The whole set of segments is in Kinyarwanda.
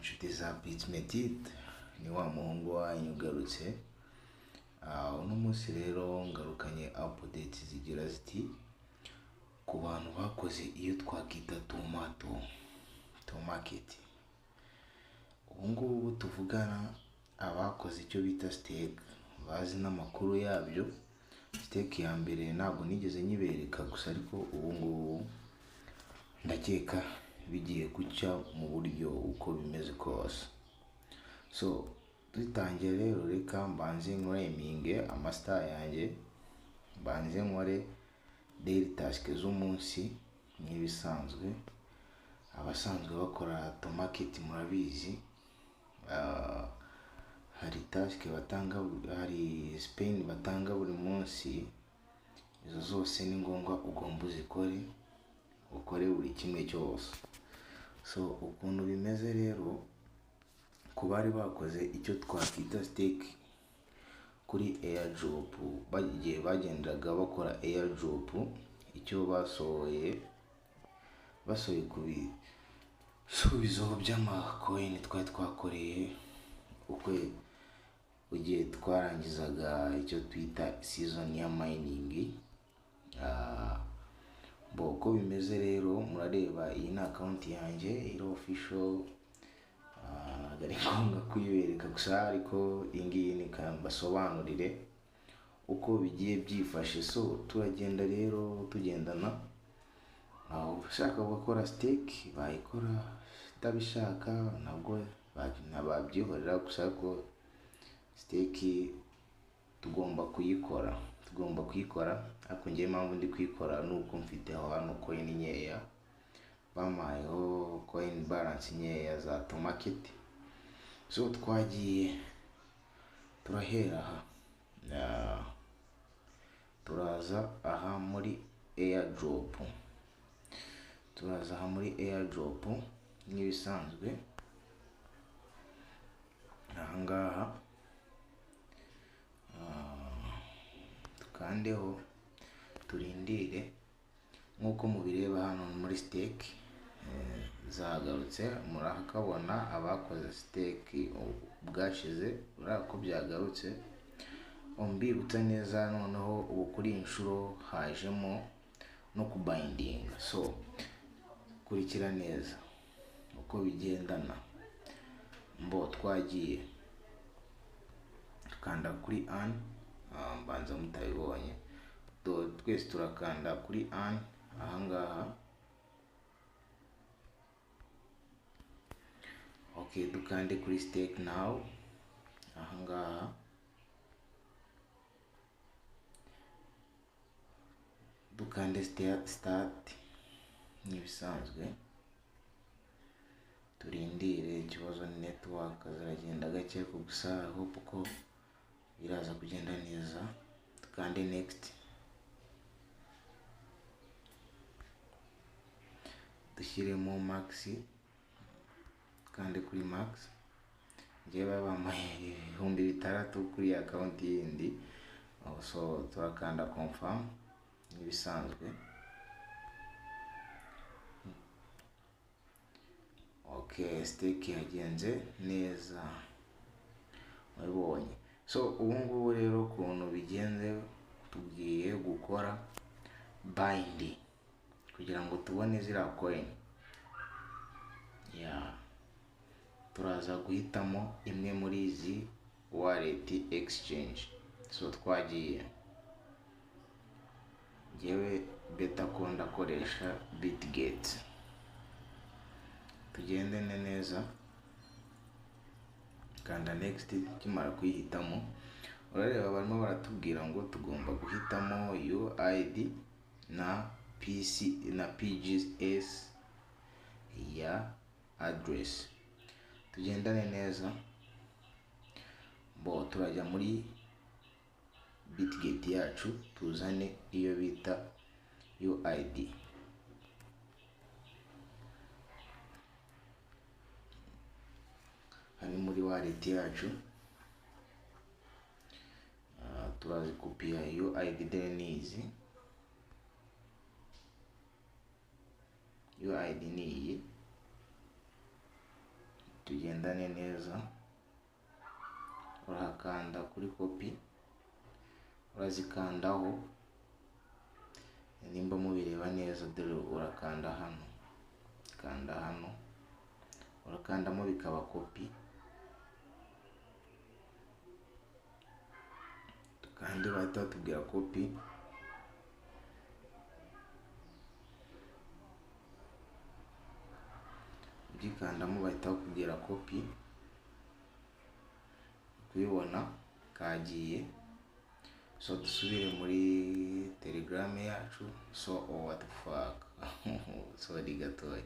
inshuti za 𝐓𝐑𝐀𝐄𝐓𝐒 ni wa muhungu wanyu ugarutse. Uno munsi rero ngarukanye update zigira ziti ku bantu bakoze iyo twakita Tomarket. Ubu ngubu tuvugana abakoze icyo bita stake bazi n'amakuru yabyo. Stake ya mbere ntabwo nigeze nyibereka gusa, ariko ubu ngubu ndakeka bigiye guca mu buryo uko bimeze kose. So dutangiye rero, reka mbanze nkore amastar yanjye, mbanze nkore daily task z'umunsi nk'ibisanzwe. Abasanzwe bakora Tomarket murabizi, hari task batanga, hari spin batanga buri munsi. Izo zose ni ngombwa ugomba uzikore, ukore buri kimwe cyose. So ukuntu bimeze rero, ku bari bakoze icyo twakita stake kuri airdrop, bagiye bagendaga bakora airdrop, icyo basohoye ku bisubizo by'amacoin twari twakoreye uko ugiye twarangizaga icyo twita season ya mining. Uko bimeze rero, murareba iyi ni account yanjye iri official. Ari ngombwa kuyibereka gusa, ariko iyi ni basobanurire uko bigiye byifashe. So turagenda rero tugendana. Ushaka gukora stake bayikora, utabishaka nabwo babyihorera, gusa ko stake tugomba kuyikora. Ariko njye impamvu ndi kuyikora nuko mfite hano coin nkeya, bamayeho coin balance nkeya za Tomarket. So twagiye turahera aha, turaza aha muri airdrop, nk'ibisanzwe. Ahangaha tukandeho turindire. Nk'uko mubireba hano muri stake zagarutse, murakabona abakoze stake bwashize urako byagarutse. Mbibutsa neza noneho ubu kuri inshuro hajemo no kubinding. So kurikira neza uko bigendana. Twagiye tukanda kuri an, mbanza mutabibonye, twese turakanda kuri an ahangaha. Okay, dukande kuri stake now ahangaha. Dukande start nk'ibisanzwe. Turindire, ikibazo ni network ziragenda gake, gusa hope ko biraza kugenda neza. Dukande next, dushyiremo max, kandi kuri max njyewe bamaye 6,000 kuri account yindi. So turakanda confirm nk'ibisanzwe. Okay, stake yagenze neza, mubibonye. So ubu ngubu rero ukuntu bigenze, tugiye gukora bind kugira ngo tubone zira coin. Turaza guhitamo imwe muri izi wallet exchange. So twagiye, njyewe beta ko ndakoresha bitget. Tugendene neza, kanda next. Kimara kuyihitamo, urareba barimo baratubwira ngo tugomba guhitamo UID na PGS ya address. Tugendane neza. Turajya muri bitget yacu, tuzane iyo bita UID. Hani muri wallet yacu, turazikopia UID nizi. UID ni iyi. bigendane neza, urakanda kuri copy, urazikandaho, nimba mubireba neza dore urakanda hano, kanda hano, urakandamo bikaba copy, kandi bahita batubwira copy, ugikandamo bahita bakubwira copy, kubibona kagiye. So dusubire muri telegram yacu. So what the fuck sorry gatoya,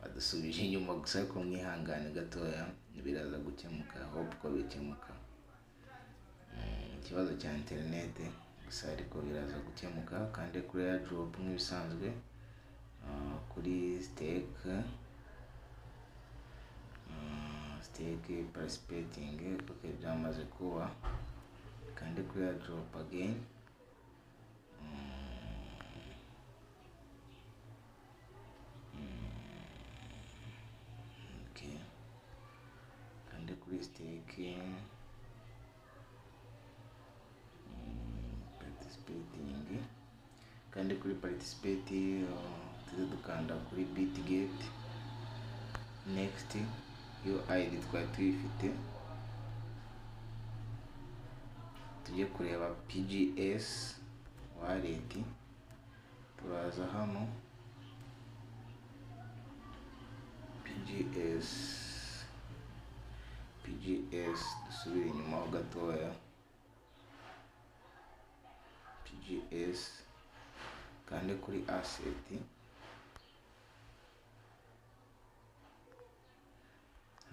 adusubije inyuma gusa ariko mwihangane gatoya, biraza gukemuka, hope ko bikemuka. Ikibazo cya internet gusa ariko biraza gukemuka. Kandi kuri airdrop nk'ibisanzwe, kuri stake participating kuko byamaze kuba, kandi kuri airdrop again, okay, kandi kuri stake participating, kandi kuri participate tuze dukanda kuri bitget. Next UID twari tuyifite, tujye kureba PGS wallet, turaza hano PGS dusubire inyuma ho gatoya, PGS kandi kuri asset,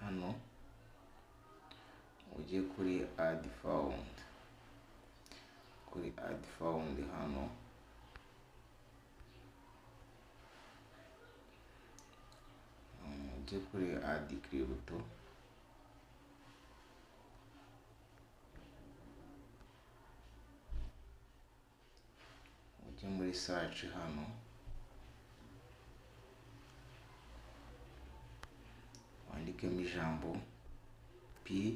hano ujye kuri add found, hano ujye kuri add crypto, ujye muri search hano, wandikemo ijambo PGS,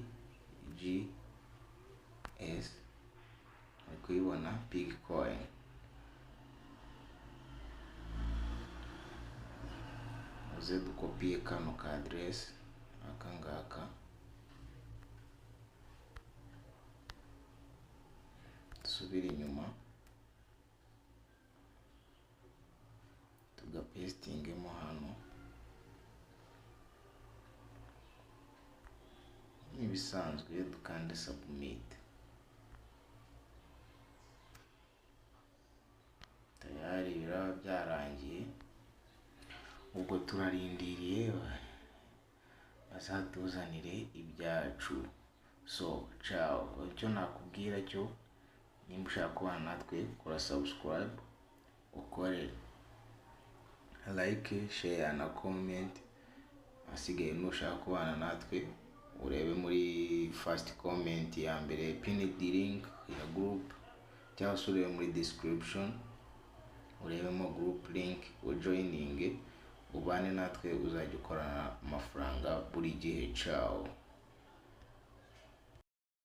uri kuyibona Big Coin, uze dukopiye kano ka address aka ngaka, dusubire inyuma tugapestingemo hano. Ibisanzwe dukande submit, tayari biraba byarangiye. Ubwo turarindiriye bazatuzanire ibyacu. So ciao. Icyo nakubwira cyo, nimba ushaka kubana natwe kora subscribe, ukore like, share na comment. Asigaye nushaka kubana natwe urebe muri first comment ya mbere, pinned link ya group, cyangwa se urebe muri description urebemo group link, ujoining, ubane natwe uzajya ukorana amafaranga buri gihe. Ciao.